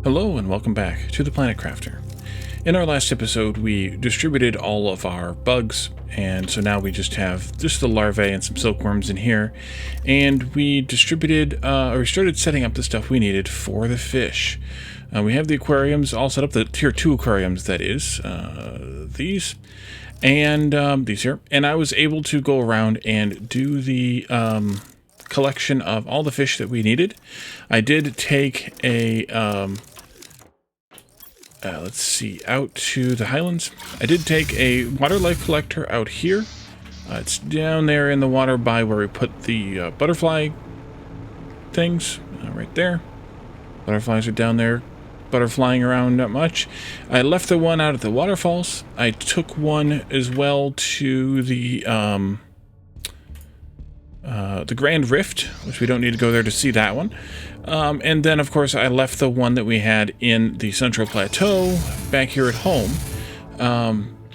Hello and welcome back to the Planet Crafter. In our last episode, we distributed all of our bugs, and so now we just have the larvae and some silkworms in here, and we distributed, or we started setting up the stuff we needed for the fish. We have the aquariums all set up, the tier 2 aquariums, that is, these, and these here, and I was able to go around and do the collection of all the fish that we needed. I did take a, let's see, out to the Highlands. I did take a water life collector out here. It's down there in the water by where we put the butterfly things, right there. Butterflies are down there, butterflying around not much. I left the one out at the waterfalls. I took one as well to the Grand Rift, which we don't need to go there to see that one. And then, of course, I left the one that we had in the Central Plateau back here at home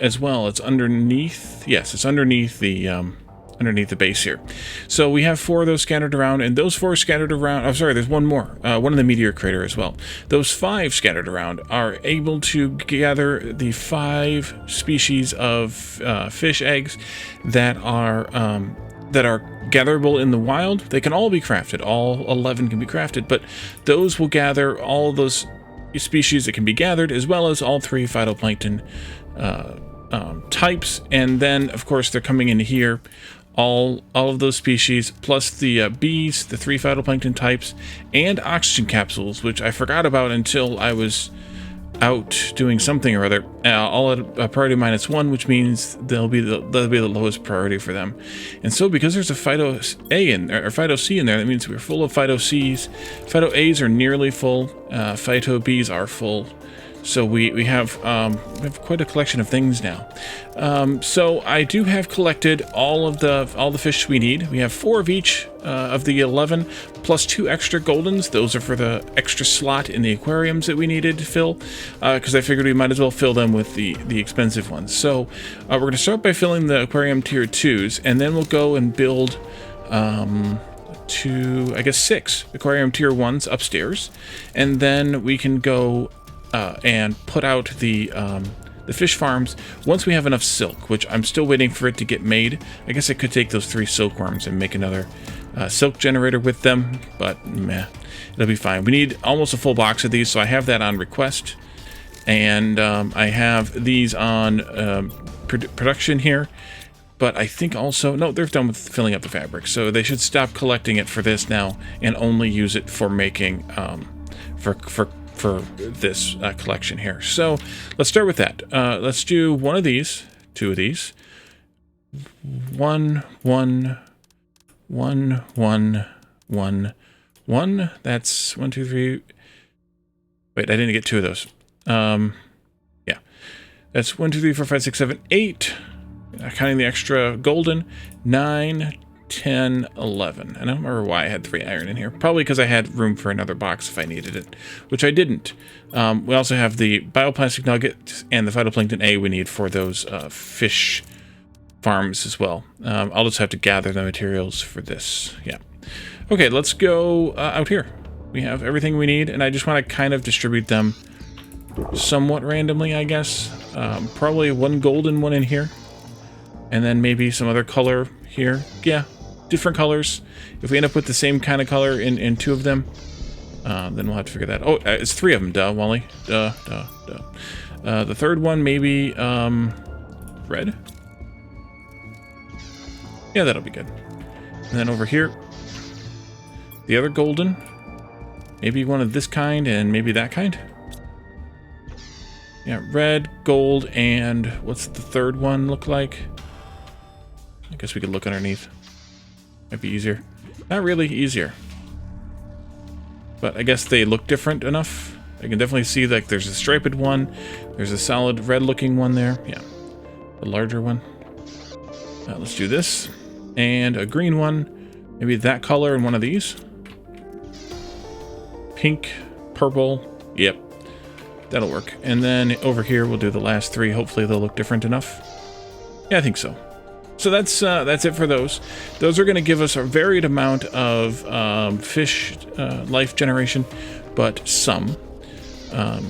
as well. It's underneath, yes, it's underneath the base here. So we have 4 of those scattered around, and those 4 scattered around, oh, sorry, there's one more, one in the meteor crater as well. Those 5 scattered around are able to gather the 5 species of fish eggs that are gatherable in the wild. They can all be crafted. All 11 can be crafted, but those will gather all of those species that can be gathered, as well as all 3 phytoplankton types. And then, of course, they're coming in here, all of those species, plus the bees, the 3 phytoplankton types, and oxygen capsules, which I forgot about until I was out doing something or other, all at a priority -1, which means they'll be the lowest priority for them. And so, because there's a Phyto A in there, or Phyto C in there, that means we're full of Phyto Cs. Phyto A's are nearly full. Phyto B's are full. So we have quite a collection of things now. So I do have collected all the fish we need. We have 4 of each of the 11, plus 2 extra goldens. Those are for the extra slot in the aquariums that we needed to fill, because I figured we might as well fill them with the expensive ones. So we're going to start by filling the aquarium tier 2s, and then we'll go and build I guess 6 aquarium tier 1s upstairs, and then we can go and put out the fish farms once we have enough silk, which I'm still waiting for it to get made. I guess I could take those 3 silkworms and make another silk generator with them, but meh, it'll be fine. We need almost a full box of these, so I have that on request, and I have these on production here. But I think also, no, they're done with filling up the fabric, so they should stop collecting it for this now and only use it for making for this collection here. So let's start with that. Let's do 1 of these, 2 of these. 1, 1, 1, 1, 1, 1. That's 1, 2, 3. Wait, I didn't get 2 of those. Yeah. That's 1, 2, 3, 4, 5, 6, 7, 8. Counting the extra golden. 9, 10, 11. And I don't remember why I had 3 iron in here. Probably because I had room for another box if I needed it, which I didn't. We also have the bioplastic nugget and the phytoplankton A we need for those fish farms as well. I'll just have to gather the materials for this. Yeah. Okay, let's go out here. We have everything we need, and I just want to kind of distribute them somewhat randomly, I guess. Probably 1 golden one in here, and then maybe some other color here. Yeah, different colors. If we end up with the same kind of color in 2 of them, then we'll have to figure that. Oh, it's 3 of them, duh, Wally. Duh. The 3rd one, maybe red? Yeah, that'll be good. And then over here, the other golden. Maybe one of this kind and maybe that kind. Yeah, red, gold, and what's the 3rd one look like? I guess we could look underneath. Might be easier. Not really easier. But I guess they look different enough. I can definitely see, like, there's a striped one. There's a solid red looking one there. Yeah. The larger one. Let's do this. And a green one. Maybe that color in one of these. Pink, purple. Yep. That'll work. And then over here we'll do the last 3. Hopefully they'll look different enough. Yeah, I think so. So that's it for those. Those are going to give us a varied amount of fish life generation, but some. And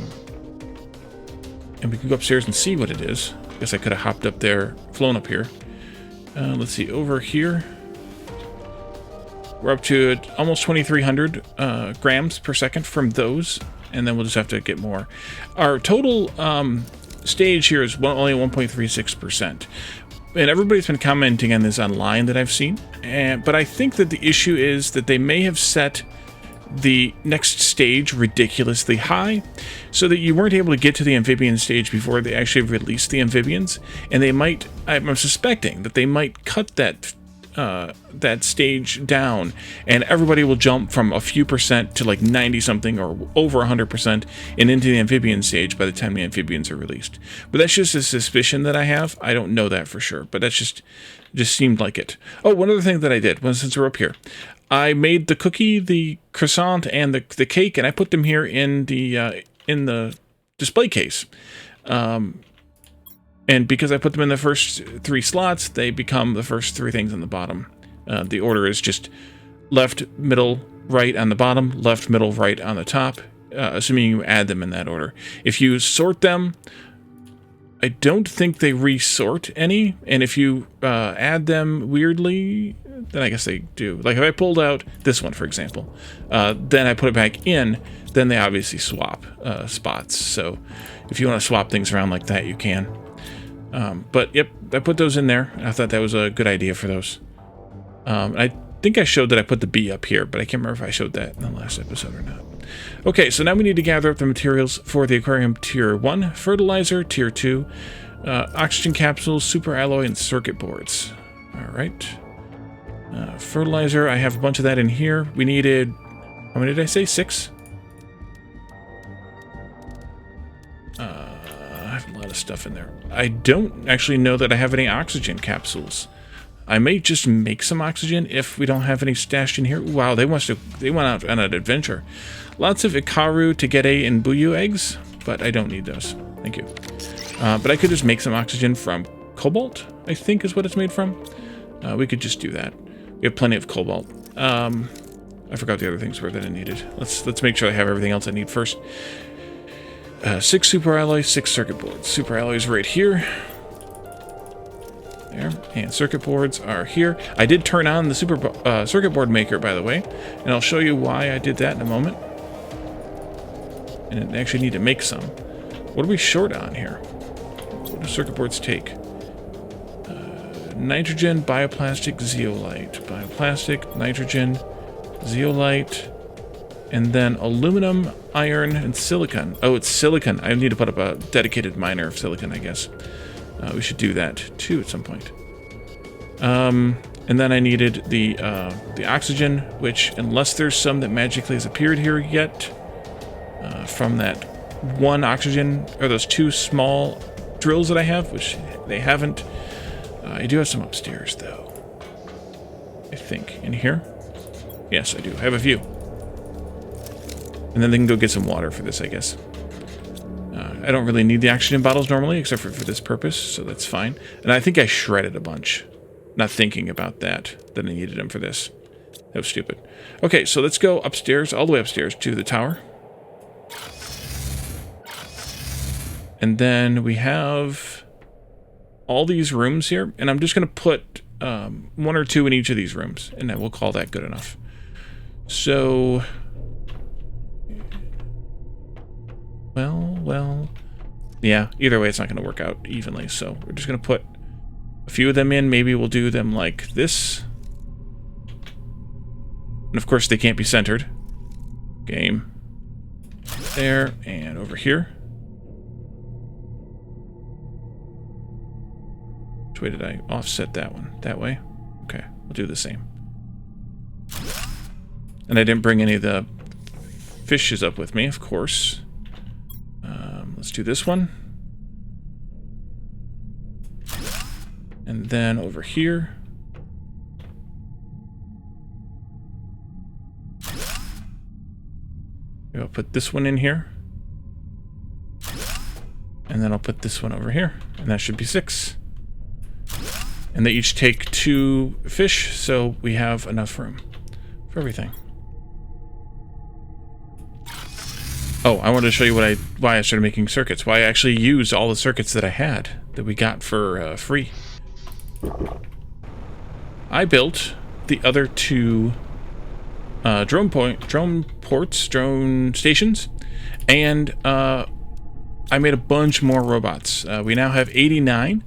we can go upstairs and see what it is. Guess I could have hopped up there, flown up here. Let's see, over here. We're up to almost 2,300 grams per second from those. And then we'll just have to get more. Our total stage here is only 1.36%. And everybody's been commenting on this online that I've seen. But I think that the issue is that they may have set the next stage ridiculously high so that you weren't able to get to the amphibian stage before they actually released the amphibians. And they might, I'm suspecting that they might cut that stage down, and everybody will jump from a few percent to like 90 something or over 100% and into the amphibian stage by the time the amphibians are released. But that's just a suspicion that I have. I don't know that for sure, but that's just seemed like it. Oh, one other thing that I did was, since we're up here, I made the cookie, the croissant, and the cake, and I put them here in the display case. And because I put them in the first 3 slots, they become the first 3 things on the bottom. The order is just left, middle, right on the bottom, left, middle, right on the top, assuming you add them in that order. If you sort them, I don't think they resort any, and if you add them weirdly, then I guess they do. Like if I pulled out this one, for example, then I put it back in, then they obviously swap spots. So if you want to swap things around like that, you can. But yep, I put those in there. I thought that was a good idea for those. I think I showed that I put the bee up here, but I can't remember if I showed that in the last episode or not. Okay, so now we need to gather up the materials for the aquarium tier 1, fertilizer, tier 2, oxygen capsules, super alloy, and circuit boards. All right. Fertilizer, I have a bunch of that in here. We needed, how many did I say? 6? I have a lot of stuff in there. I don't actually know that I have any oxygen capsules. I may just make some oxygen if we don't have any stashed in here. Wow, they went out on an adventure. Lots of Ikaru, Tegede, and Buyu eggs, but I don't need those. Thank you. But I could just make some oxygen from cobalt, I think is what it's made from. We could just do that. We have plenty of cobalt. I forgot the other things were that I needed. Let's make sure I have everything else I need first. 6 super alloys, 6 circuit boards. Super alloys right here. There. And circuit boards are here. I did turn on the circuit board maker, by the way, and I'll show you why I did that in a moment. And I actually need to make some. What are we short on here? What do circuit boards take? Nitrogen, bioplastic, zeolite. Bioplastic, nitrogen, zeolite, and then aluminum, iron, and silicon. Oh, it's silicon. I need to put up a dedicated miner of silicon, I guess. We should do that, too, at some point. And then I needed the oxygen, which, unless there's some that magically has appeared here yet, from that one oxygen, or those 2 small drills that I have, which they haven't. I do have some upstairs, though. I think. In here? Yes, I do. I have a few. And then they can go get some water for this, I guess. I don't really need the oxygen bottles normally, except for this purpose, so that's fine. And I think I shredded a bunch. Not thinking about that I needed them for this. That was stupid. Okay, so let's go upstairs, all the way upstairs to the tower. And then we have all these rooms here, and I'm just going to put 1 or 2 in each of these rooms, and then we'll call that good enough. So, well, yeah, either way it's not going to work out evenly, so we're just going to put a few of them in. Maybe we'll do them like this. And of course they can't be centered. Game. There, and over here. Which way did I offset that one? That way? Okay, we'll do the same. And I didn't bring any of the fishes up with me, of course. Let's do this one. And then over here. Maybe I'll put this one in here. And then I'll put this one over here. And that should be 6. And they each take 2 fish, so we have enough room for everything. Oh, I wanted to show you why I started making circuits. Why I actually used all the circuits that I had that we got for free. I built the other two drone stations, and I made a bunch more robots. We now have 89.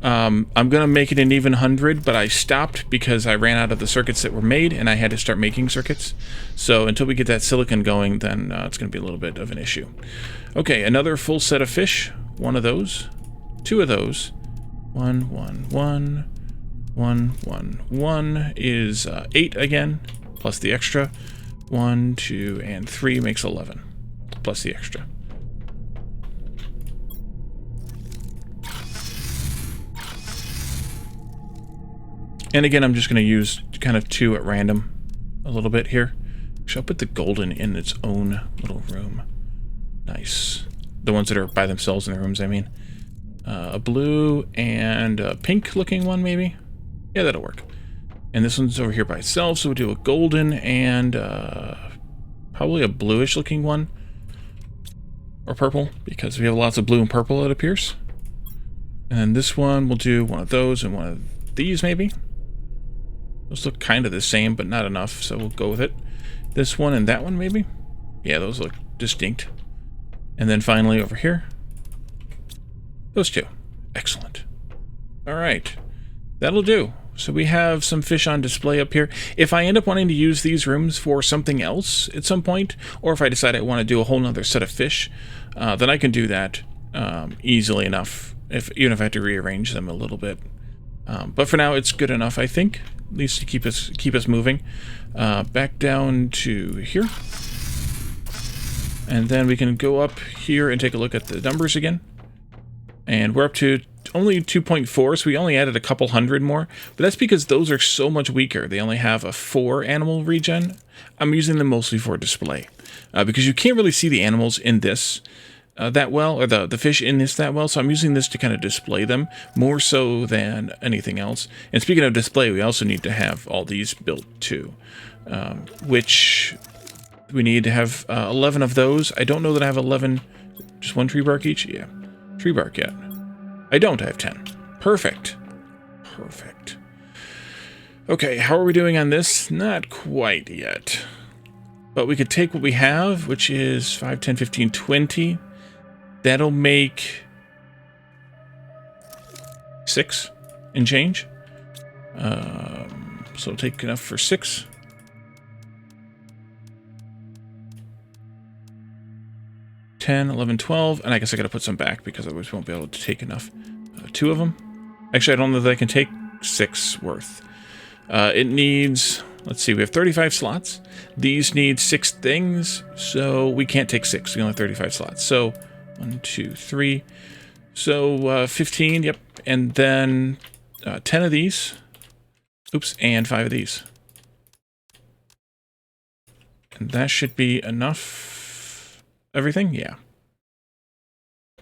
I'm gonna make it an even 100, but I stopped because I ran out of the circuits that were made, and I had to start making circuits. So until we get that silicon going, then it's gonna be a little bit of an issue. Okay, another full set of fish. One of those, two of those. 1, 1, 1, 1, 1, 1 is 8 again, plus the extra. 1, 2, and 3 makes 11, plus the extra. And again, I'm just going to use kind of 2 at random a little bit here. Actually, I'll put the golden in its own little room. Nice. The ones that are by themselves in their rooms, I mean. A blue and a pink looking one, maybe? Yeah, that'll work. And this one's over here by itself, so we'll do a golden and probably a bluish looking one. Or purple, because we have lots of blue and purple, it appears. And then this one, we'll do one of those and one of these, maybe. Those look kind of the same, but not enough, so we'll go with it. This one and that one, maybe? Yeah, those look distinct. And then finally, over here, those two. Excellent. All right. That'll do. So we have some fish on display up here. If I end up wanting to use these rooms for something else at some point, or if I decide I want to do a whole nother set of fish, then I can do that easily enough, even if I have to rearrange them a little bit. But for now, it's good enough, I think, at least to keep us moving. Back down to here. And then we can go up here and take a look at the numbers again. And we're up to only 2.4, so we only added a couple hundred more. But that's because those are so much weaker. They only have a 4 animal regen. I'm using them mostly for display. Because you can't really see the animals in this that well, or the fish in this that well, so I'm using this to kind of display them more so than anything else. And speaking of display, we also need to have all these built too, which we need to have 11 of those. I don't know that I have 11, just 1 tree bark each. Yeah, tree bark yet. I don't. I have 10. Perfect. Perfect. Okay, how are we doing on this? Not quite yet. But we could take what we have, which is 5, 10, 15, 20. That'll make 6 and change. So take enough for 6. $10, $11, $12, and I guess I gotta put some back because otherwise we won't be able to take enough. 2 of them. Actually, I don't know that I can take 6 worth. It needs, let's see, we have 35 slots. These need 6 things, so we can't take 6. We only have 35 slots. So 1, 2, 3. So 15, yep. And then 10 of these. Oops, and 5 of these. And that should be enough. Everything? Yeah.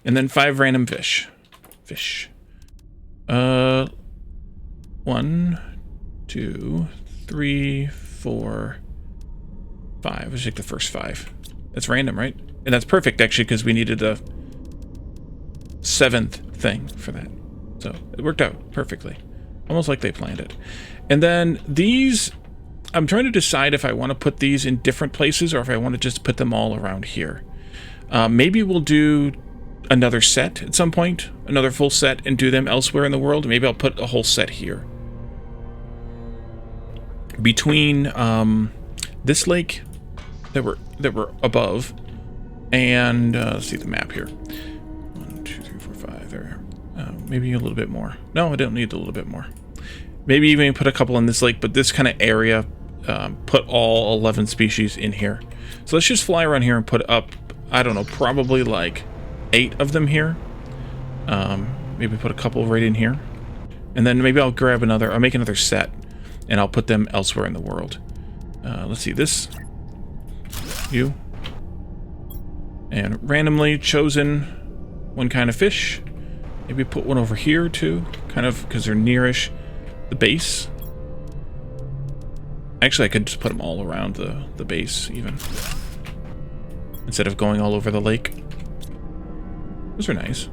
And then 5 random fish. 1, 2, 3, 4, 5. Let's take the first 5. That's random, right? And that's perfect, actually, because we needed a 7th thing for that. So it worked out perfectly. Almost like they planned it. And then these, I'm trying to decide if I want to put these in different places or if I want to just put them all around here. Maybe we'll do another set at some point, another full set, and do them elsewhere in the world. Maybe I'll put a whole set here. Between this lake that we're above and let's see the map here. 1, 2, 3, 4, 5 there. Maybe a little bit more. No, I don't need a little bit more. Maybe even put a couple in this lake, but this kind of area, put all 11 species in here. So let's just fly around here and put up, I don't know, probably like 8 of them here. Maybe put a couple right in here. And then maybe I'll grab another, I'll make another set, and I'll put them elsewhere in the world. Let's see, this, you, and randomly chosen one kind of fish. Maybe put one over here too, kind of because they're nearish the base. Actually, I could just put them all around the base even. instead of going all over the lake. Those are nice.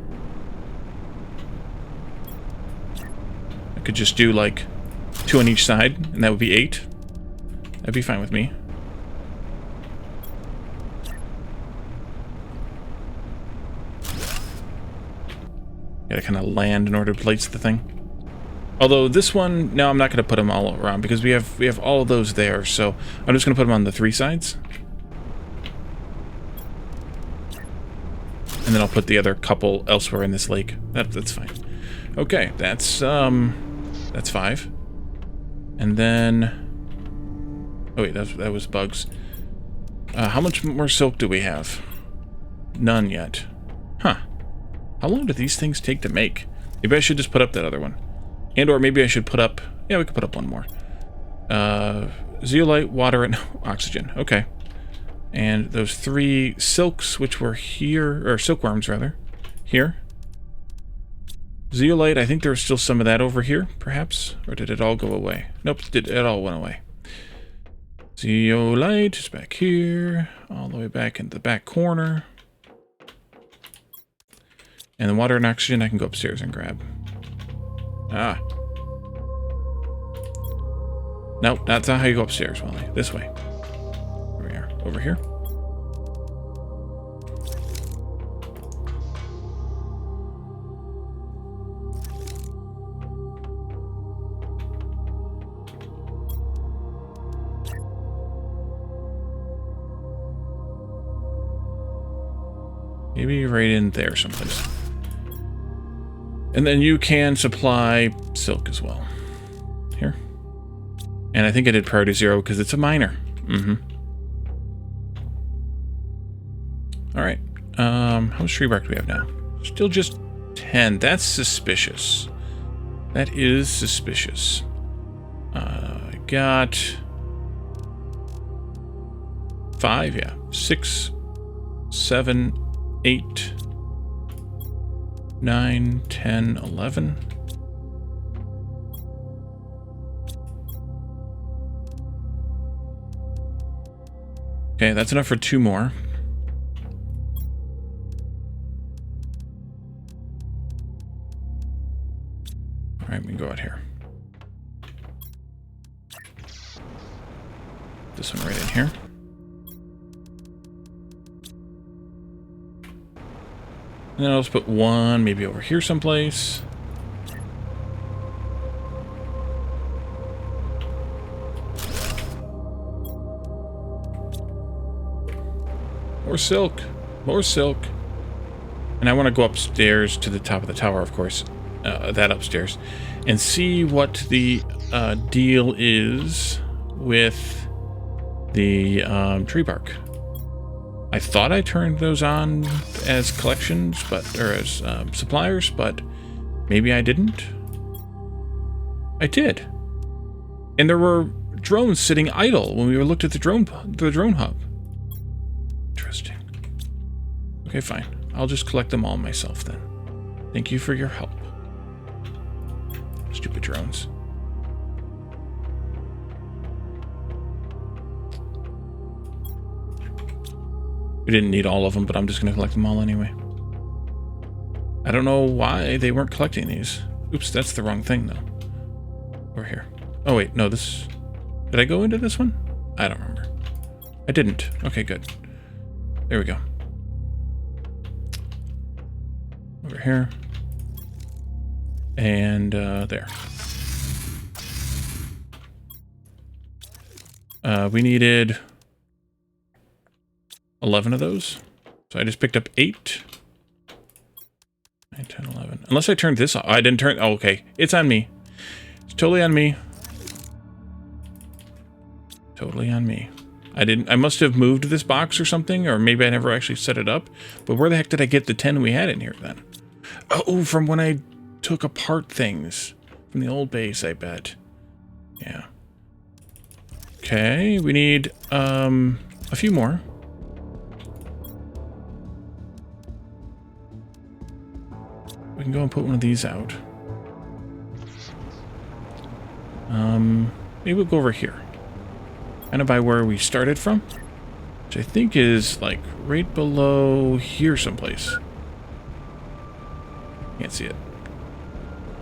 I could just do like 2 on each side, and that would be 8. That'd be fine with me. Gotta kind of land in order to place the thing. Although this one, no, I'm not going to put them all around because we have all of those there. So I'm just going to put them on the 3 sides, and then I'll put the other couple elsewhere in this lake. That's fine. Okay, that's 5. And then, oh wait, that was bugs. How much more silk do we have? None yet. Huh. How long do these things take to make? Maybe I should just put up that other one. And or maybe I should put up... Yeah, we could put up one more. Zeolite, water, and oxygen. Okay. And those 3 silks, which were here... Or silkworms, rather. Here. Zeolite, I think there was still some of that over here, perhaps? Or did it all go away? Nope, it all went away. Zeolite is back here. All the way back in the back corner. And the water and oxygen I can go upstairs and grab. Ah. Nope, that's not how you go upstairs, Wally. This way. There we are. Over here. Maybe right in there someplace. And then you can supply silk as well. Here. And I think I did priority 0 because it's a miner. Alright. How much tree bark do we have now? Still just 10. That's suspicious. That is suspicious. I got 5, yeah. 6, 7, 8, 9, 10, 11. Okay, that's enough for 2 more. All right, we can go out here. This one right in here. And then I'll just put 1 maybe over here someplace. More silk. More silk. And I want to go upstairs to the top of the tower, of course. That upstairs. And see what the deal is with the tree bark. I thought I turned those on as collections, or as suppliers, but maybe I didn't. I did. And there were drones sitting idle when we looked at the drone hub. Interesting. Okay, fine. I'll just collect them all myself then. Thank you for your help. Stupid drones. We didn't need all of them, but I'm just going to collect them all anyway. I don't know why they weren't collecting these. Oops, that's the wrong thing, though. Over here. Oh, wait, no, this... Did I go into this one? I don't remember. I didn't. Okay, good. There we go. Over here. And, there. We needed 11 of those. So I just picked up 8. 9, 10, 11. Unless I turned this off. I didn't turn... Oh, okay. It's on me. It's totally on me. Totally on me. I must have moved this box or something, or maybe I never actually set it up. But where the heck did I get the 10 we had in here then? Oh, from when I took apart things. From the old base, I bet. Yeah. Okay, we need a few more. We can go and put one of these out. Maybe we'll go over here. Kind of by where we started from. which I think is like right below here someplace. Can't see it.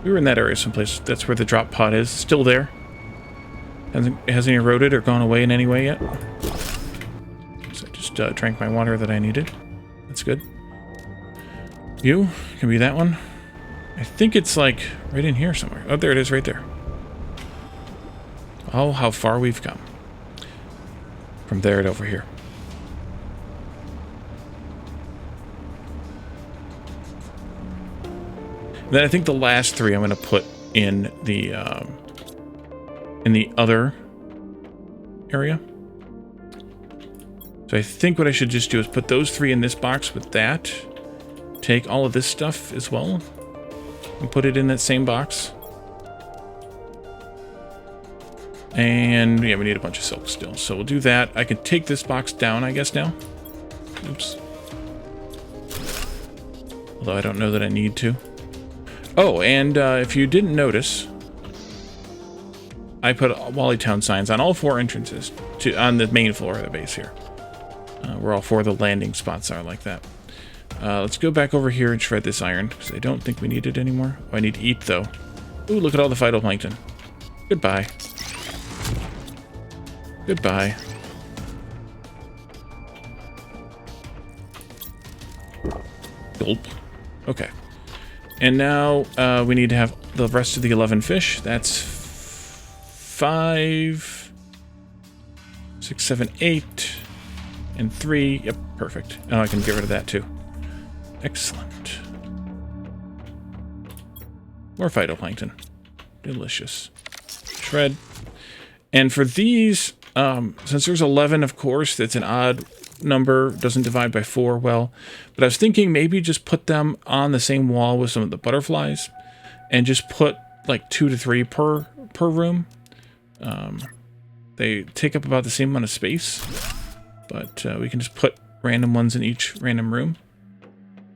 We were in that area someplace. That's where the drop pod is. Still there. Hasn't eroded or gone away in any way yet. So I just drank my water that I needed. That's good. You can be that one. I think it's like right in here somewhere. Oh, there it is right there. Oh, how far we've come. From there to over here. Then I think the last three I'm going to put in the other area. So I think what I should just do is put those three in this box with that. Take all of this stuff as well and put it in that same box. And yeah, we need a bunch of silk still. So we'll do that. I can take this box down, I guess, now. Oops. Although I don't know that I need to. Oh, and if you didn't notice, I put Wallytown signs on all four entrances on the main floor of the base here. Where all four of the landing spots are like that. Let's go back over here and shred this iron, because I don't think we need it anymore. Oh, I need to eat, though. Ooh, look at all the phytoplankton. Goodbye. Goodbye. Gulp. Okay. And now we need to have the rest of the 11 fish. That's 5, 6, 7, 8, and 3. Yep, perfect. Now I can get rid of that too. Excellent. More phytoplankton. Delicious. Shred. And for these, since there's 11, of course, that's an odd number, doesn't divide by 4 well, but I was thinking maybe just put them on the same wall with some of the butterflies and just put like 2 to 3 per room. They take up about the same amount of space, but we can just put random ones in each random room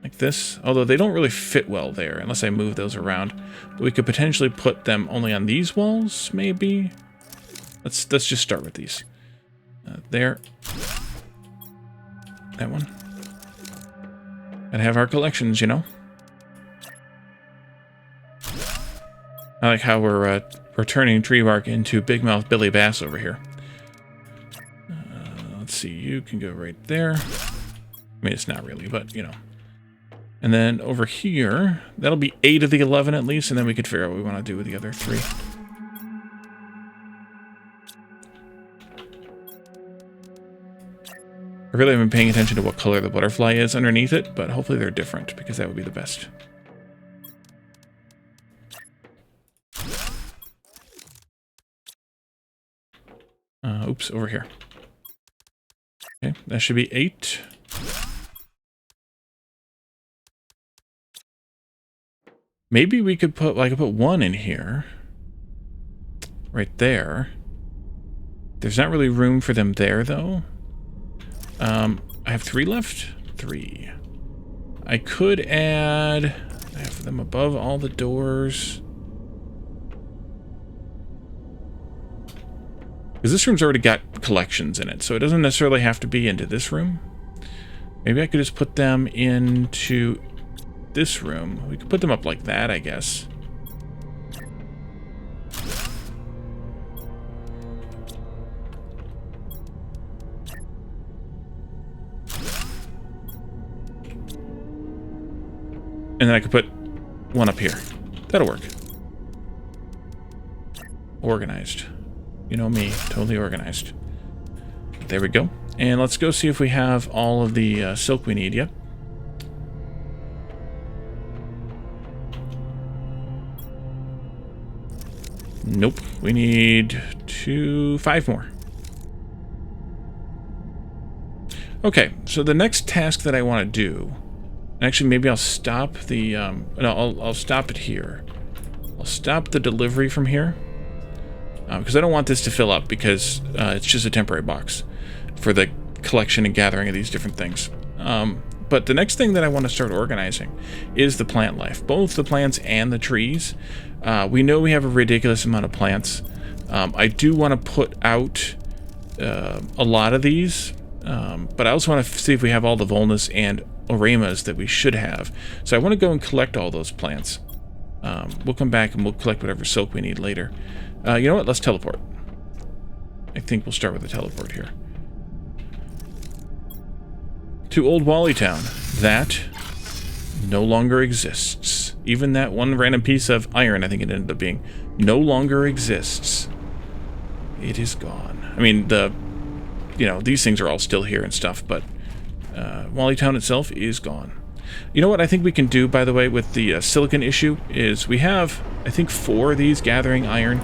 like this, although they don't really fit well there unless I move those around. But we could potentially put them only on these walls, maybe. Let's just start with these. There. That one. Gotta have our collections, you know. I like how we're turning tree bark into big mouth Billy Bass over here. Let's see, you can go right there. I mean, it's not really, but you know. And then over here, that'll be 8 of the 11 at least, and then we could figure out what we want to do with the other 3. I really haven't been paying attention to what color the butterfly is underneath it, but hopefully they're different, because that would be the best. Oops, over here. Okay, that should be 8. Maybe we could put, like, I could put 1 in here. Right there. There's not really room for them there, though. I have 3 left? 3. I could add... I have them above all the doors. Because this room's already got collections in it, so it doesn't necessarily have to be into this room. Maybe I could just put them into this room. We could put them up like that, I guess. And then I could put 1 up here. That'll work. Organized. You know me, totally organized. There we go. And let's go see if we have all of the silk we need. Yep. Nope. We need 5 more. Okay, so the next task that I want to do... Actually, maybe I'll stop the... no, I'll stop it here. I'll stop the delivery from here. Because I don't want this to fill up, because it's just a temporary box for the collection and gathering of these different things. But the next thing that I want to start organizing is the plant life. Both the plants and the trees. We know we have a ridiculous amount of plants. I do want to put out a lot of these But I also want to see if we have all the Volnas and Oremas that we should have. So I want to go and collect all those plants. We'll come back and we'll collect whatever silk we need later. You know what? Let's teleport. I think we'll start with the teleport here. To Old Wally Town. That no longer exists. Even that one random piece of iron, I think it ended up being, no longer exists. It is gone. I mean, these things are all still here and stuff, but Wally Town itself is gone. You know what I think we can do, by the way, with the silicon issue, is we have, I think, 4 of these gathering iron.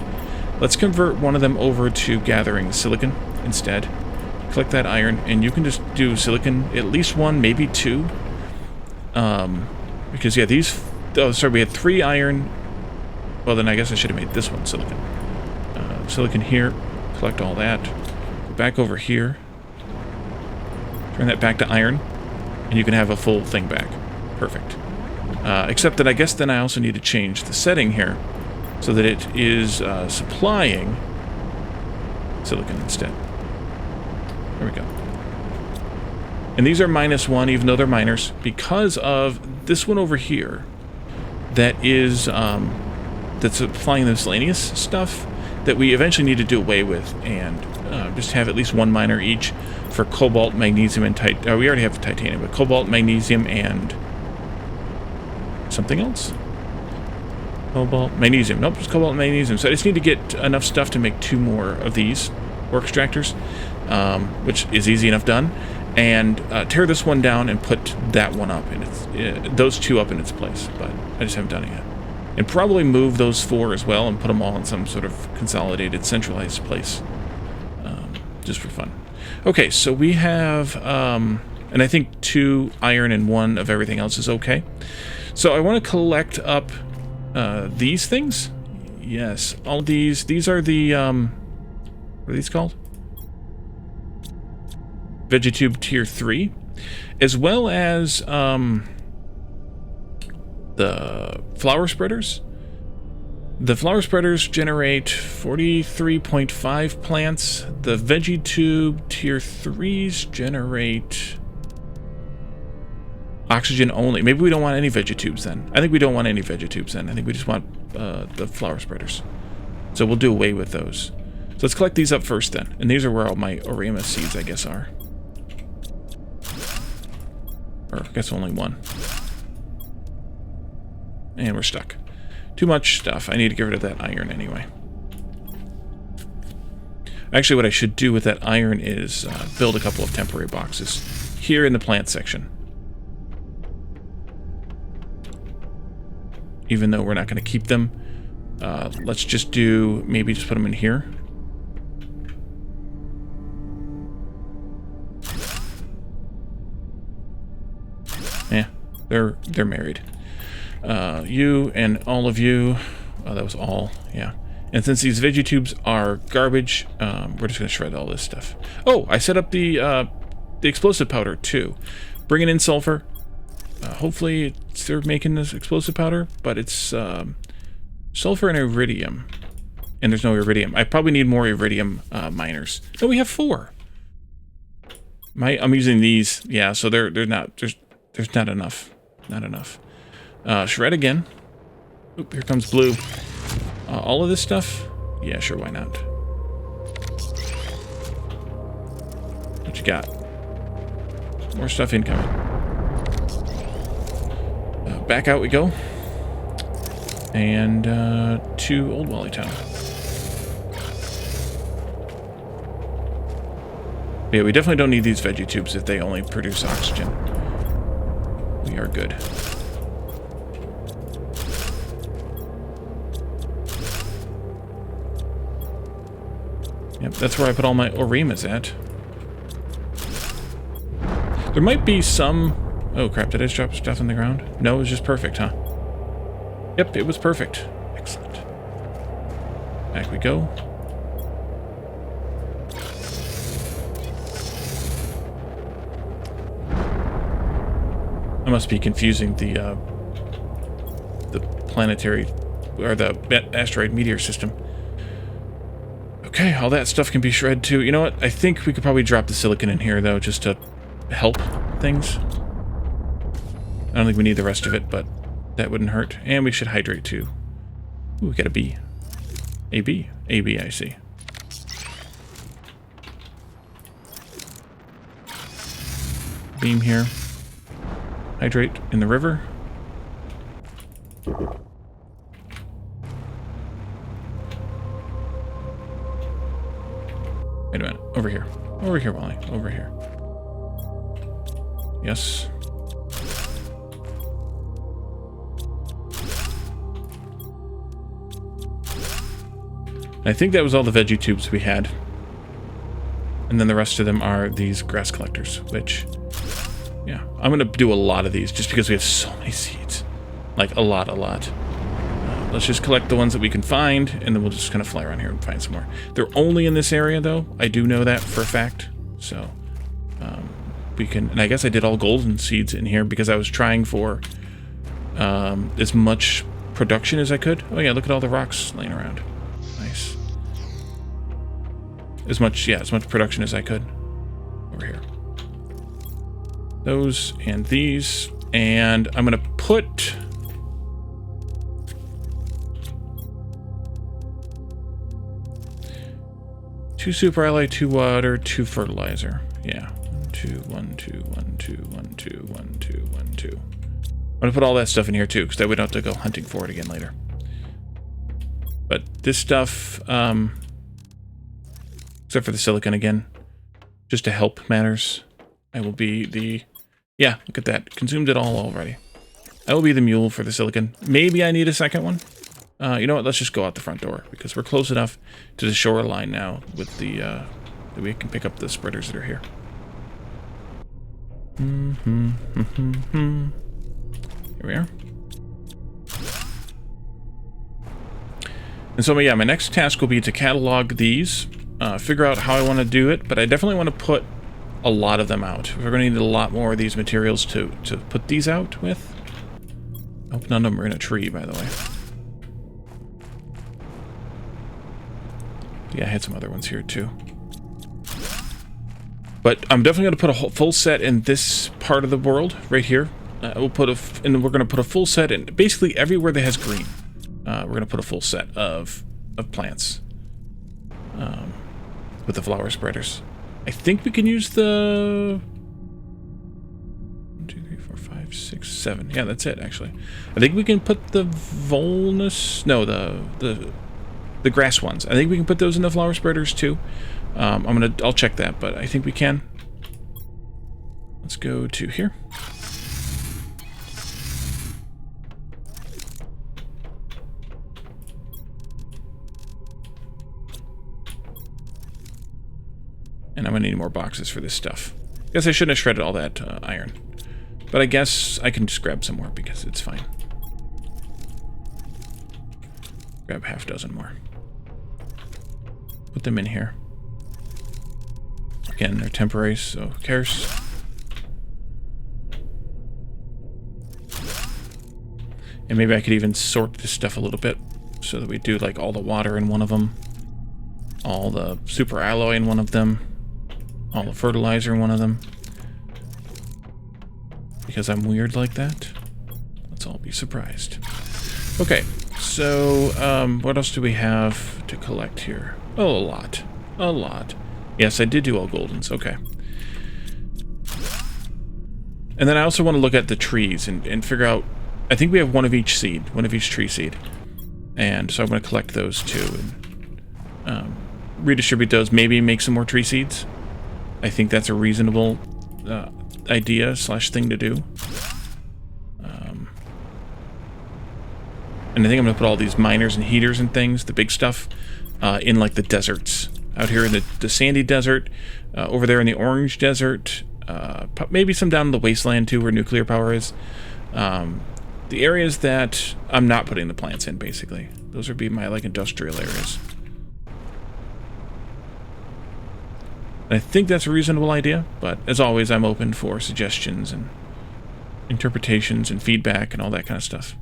Let's convert one of them over to gathering silicon instead. Collect that iron, and you can just do silicon, at least 1, maybe 2. Because, yeah, these... Oh, sorry, we had 3 iron. Well, then I guess I should have made this one silicon. Silicon here. Collect all that. Go back over here. Turn that back to iron. And you can have a full thing back. Perfect. Except that I guess then I also need to change the setting here so that it is supplying silicon instead. There we go. And these are -1, even though they're miners, because of this one over here that is that's supplying the miscellaneous stuff that we eventually need to do away with and just have at least 1 miner each for cobalt, magnesium, and we already have titanium, but cobalt, magnesium, and something else. Cobalt, magnesium. Nope, just cobalt and magnesium. So I just need to get enough stuff to make 2 more of these ore extractors, which is easy enough done, and tear this one down and put that one up in its, those 2 up in its place. But I just haven't done it yet. And probably move those 4 as well and put them all in some sort of consolidated, centralized place, just for fun. Okay, so we have, and I think 2 iron and 1 of everything else is okay. So I want to collect up these things. Yes, all these. These are the, what are these called? Vegetube Tier 3, as well as the flower spreaders. The flower spreaders generate 43.5 plants. The Vegetube Tier 3s generate oxygen only. Maybe we don't want any Vegetubes then. I think we don't want any Vegetubes then. I think we just want the flower spreaders. So we'll do away with those. So let's collect these up first then. And these are where all my Orema seeds, I guess, are. Or I guess only 1. And we're stuck. Too much stuff. I need to get rid of that iron anyway. Actually, what I should do with that iron is build a couple of temporary boxes here in the plant section. Even though we're not going to keep them, let's just do, maybe just put them in here. Yeah, they're married. You and all of you. Oh, that was all. Yeah. And since these Vegetubes are garbage, we're just going to shred all this stuff. Oh, I set up the explosive powder too. Bringing in sulfur. Hopefully they're making this explosive powder, but it's sulfur and iridium. And there's no iridium. I probably need more iridium miners. No, we have 4. I'm using these. Yeah, so they're not. There's not enough. Not enough. Shred again. Oop, here comes blue. All of this stuff? Yeah, sure, why not? What you got? More stuff incoming. Back out we go. And to Old Wally Town. Yeah, we definitely don't need these Vegetubes if they only produce oxygen. We are good. Yep, that's where I put all my Oremas at. There might be some... Oh crap, did I just drop stuff on the ground? No, it was just perfect, huh? Yep, it was perfect. Excellent. Back we go. I must be confusing the planetary... or the asteroid meteor system. Okay, all that stuff can be shredded too. You know what? I think we could probably drop the silicon in here, though, just to help things. I don't think we need the rest of it, but that wouldn't hurt. And we should hydrate, too. Ooh, we got a B. A B. A B, I see. Beam here. Hydrate in the river. Wait a minute. Over here. Over here, Wally. Over here. Yes. I think that was all the veggie tubes we had. And then the rest of them are these grass collectors, which, yeah, I'm going to do a lot of these just because we have so many seeds. Like, a lot. Let's just collect the ones that we can find, and then we'll just kind of fly around here and find some more. They're only in this area, though. I do know that for a fact. So, we can... And I guess I did all golden seeds in here because I was trying for as much production as I could. Oh, yeah, look at all the rocks laying around. Nice. As much production as I could. Over here. Those and these. And I'm going to put... two super alloy, 2 water, 2 fertilizer. Yeah. 1, 2, 1, 2, 1, 2, 1, 2, 1, 2, 1, 2. I'm going to put all that stuff in here too, because that we don't have to go hunting for it again later. But this stuff, except for the silicon again, just to help matters, I will be the... Yeah, look at that. Consumed it all already. I will be the mule for the silicon. Maybe I need a second one. You know what? Let's just go out the front door, because we're close enough to the shoreline now with the, that we can pick up the spreaders that are here. Here we are. And so, yeah, my next task will be to catalog these, figure out how I want to do it, but I definitely want to put a lot of them out. We're going to need a lot more of these materials to put these out with. I hope none of them are in a tree, by the way. Yeah, I had some other ones here too. But I'm definitely going to put a full set in this part of the world, right here. We'll put and we're going to put a full set in basically everywhere that has green. We're going to put a full set of plants with the flower spreaders. I think we can use the 1, 2, 3, 4, 5, 6, 7. Yeah, that's it actually. I think we can put the volnus. No, the grass ones. I think we can put those in the flower spreaders too. I'll check that, but I think we can. Let's go to here. And I'm gonna need more boxes for this stuff. Guess I shouldn't have shredded all that iron. But I guess I can just grab some more because it's fine. Grab half dozen more. Put them in here. Again, they're temporary, so who cares? And maybe I could even sort this stuff a little bit so that we do like all the water in one of them, all the super alloy in one of them, all the fertilizer in one of them. Because I'm weird like that. Let's all be surprised. Okay, so what else do we have to collect here? Oh, a lot. A lot. Yes, I did do all goldens. Okay. And then I also want to look at the trees and figure out... I think we have one of each seed. One of each tree seed. And so I'm going to collect those too. And redistribute those. Maybe make some more tree seeds. I think that's a reasonable idea / thing to do. And I think I'm going to put all these miners and heaters and things, the big stuff, in like the deserts. Out here in the sandy desert, over there in the orange desert, maybe some down in the wasteland too where nuclear power is. The areas that I'm not putting the plants in, basically. Those would be my like industrial areas. And I think that's a reasonable idea, but as always, I'm open for suggestions and interpretations and feedback and all that kind of stuff.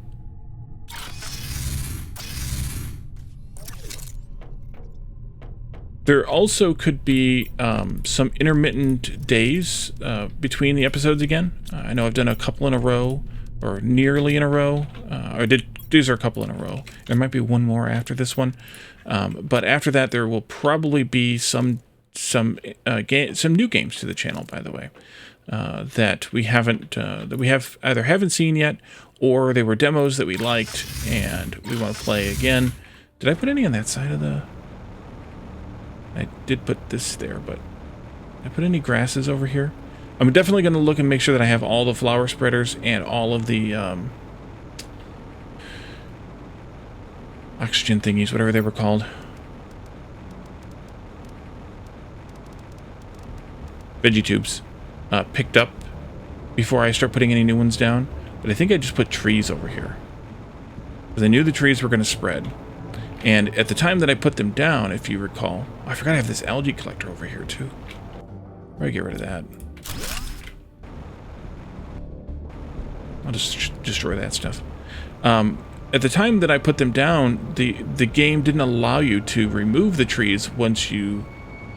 There also could be some intermittent days between the episodes again. I know I've done a couple in a row, or nearly in a row. These are a couple in a row. There might be one more after this one, but after that, there will probably be some new games to the channel. By the way, that we haven't seen yet, or they were demos that we liked and we want to play again. Did I put any on that side of the? I did put this there, but did I put any grasses over here? I'm definitely going to look and make sure that I have all the flower spreaders and all of the oxygen thingies, whatever they were called. Veggie tubes picked up before I start putting any new ones down. But I think I just put trees over here, because I knew the trees were going to spread. And at the time that I put them down, if you recall, I forgot I have this algae collector over here too. I'll get rid of that. I'll just destroy that stuff. At the time that I put them down, the game didn't allow you to remove the trees once you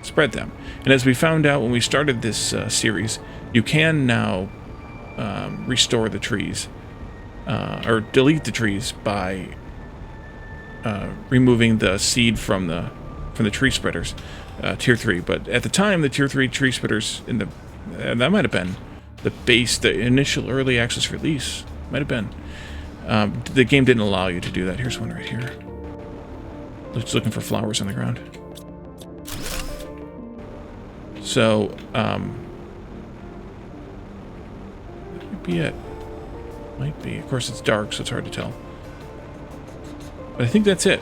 spread them. And as we found out when we started this series, you can now restore the trees, or delete the trees by removing the seed from the tree spreaders, tier 3. But at the time, the tier 3 tree spreaders that might have been the initial early access release, might have been. The game didn't allow you to do that. Here's one right here. Just looking for flowers on the ground. So that might be it. Might be. Of course, it's dark, so it's hard to tell. But I think that's it.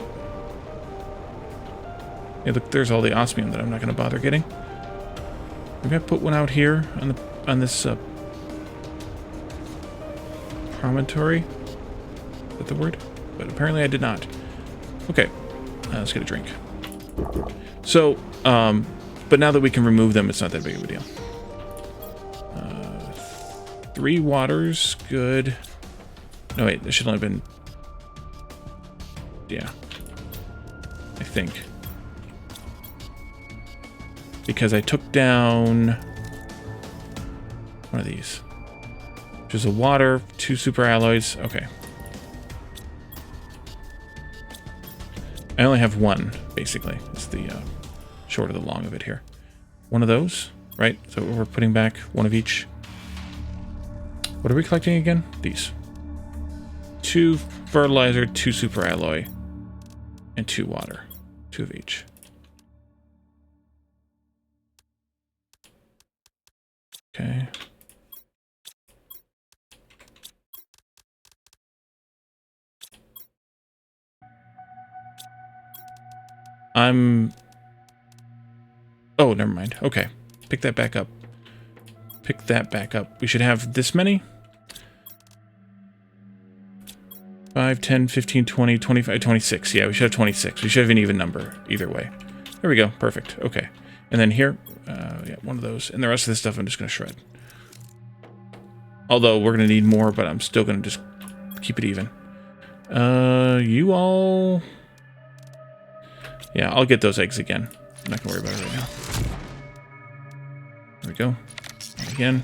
Yeah, look, there's all the osmium that I'm not going to bother getting. Maybe I put one out here on this promontory. Is that the word? But apparently I did not. Okay, let's get a drink. So, but now that we can remove them, it's not that big of a deal. 3 waters, good. No, wait, there should only been... Yeah. I think. Because I took down one of these. Which is a water, 2 super alloys. Okay. I only have one, basically. It's the short of the long of it here. One of those, right? So we're putting back one of each. What are we collecting again? These. 2 fertilizer, 2 super alloy, and 2 water. 2 of each. Okay. Oh, never mind. Okay. Pick that back up. Pick that back up. We should have this many. 5, 10, 15, 20, 25, 26. Yeah, we should have 26. We should have an even number either way. There we go. Perfect. Okay. And then here, yeah, one of those. And the rest of this stuff I'm just going to shred. Although we're going to need more, but I'm still going to just keep it even. You all... Yeah, I'll get those eggs again. I'm not going to worry about it right now. There we go. And again.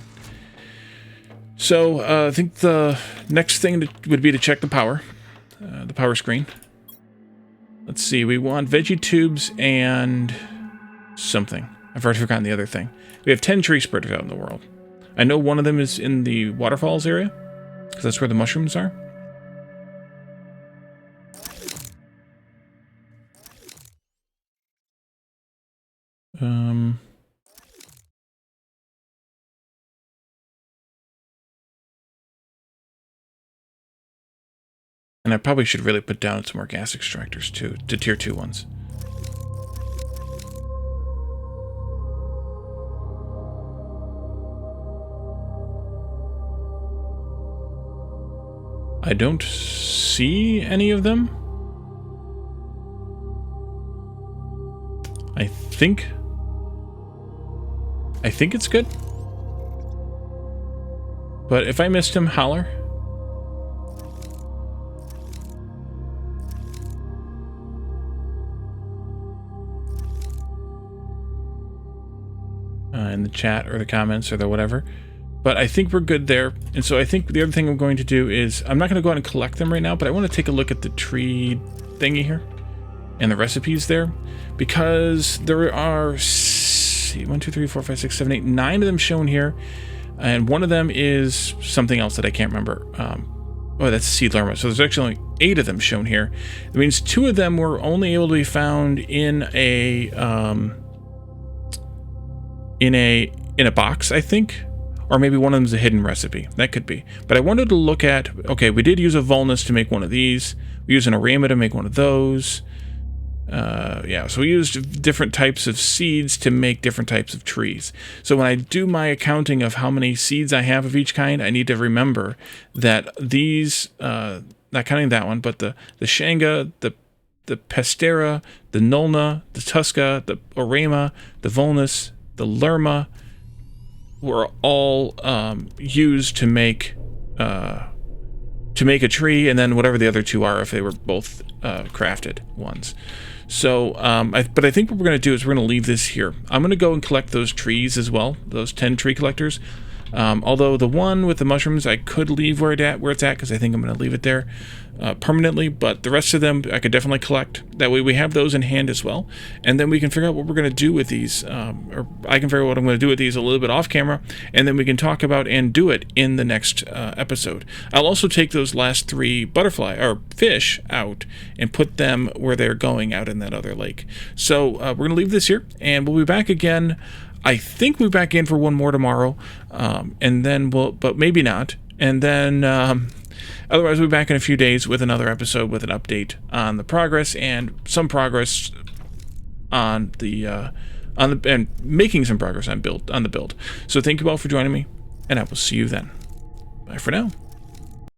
So, I think the next thing would be to check the power screen. Let's see, we want veggie tubes and something. I've already forgotten the other thing. We have 10 tree spreaders out in the world. I know one of them is in the waterfalls area, because that's where the mushrooms are. And I probably should really put down some more gas extractors too, to tier 2 ones. I don't see any of them. I think it's good. But if I missed him, holler. in the chat or the comments or the whatever. But I think we're good there. And so I think the other thing I'm going to do is, I'm not going to go out and collect them right now, but I want to take a look at the tree thingy here and the recipes there, because there are 1, 2, 3, 4, 5, 6, 7, 8, 9 of them shown here, and one of them is something else that I can't remember. Oh, that's seed lerma. So there's actually only 8 of them shown here. That means 2 of them were only able to be found in a box, I think. Or maybe one of them is a hidden recipe. That could be. But I wanted to look at, okay, we did use a vulnus to make one of these. We used an arama to make one of those. Yeah, so we used different types of seeds to make different types of trees. So when I do my accounting of how many seeds I have of each kind, I need to remember that these, not counting that one, but the shanga, the pestera, the nulna, the tusca, the arama, the vulnus, the lerma, were all used to make a tree, and then whatever the other 2 are, if they were both crafted ones. So, but I think what we're going to do is we're going to leave this here. I'm going to go and collect those trees as well, those 10 tree collectors. Although the one with the mushrooms, I could leave where it's at, because I think I'm going to leave it there permanently. But the rest of them, I could definitely collect. That way we have those in hand as well. And then we can figure out what we're going to do with these. Or I can figure out what I'm going to do with these a little bit off camera. And then we can talk about and do it in the next episode. I'll also take those last 3 butterfly or fish out and put them where they're going out in that other lake. So we're going to leave this here, and we'll be back again. I think we'll be back in for one more tomorrow, and then but maybe not. And then otherwise we'll be back in a few days with another episode with an update on the progress and some progress on and making some progress on the build. So thank you all for joining me, and I will see you then. Bye for now.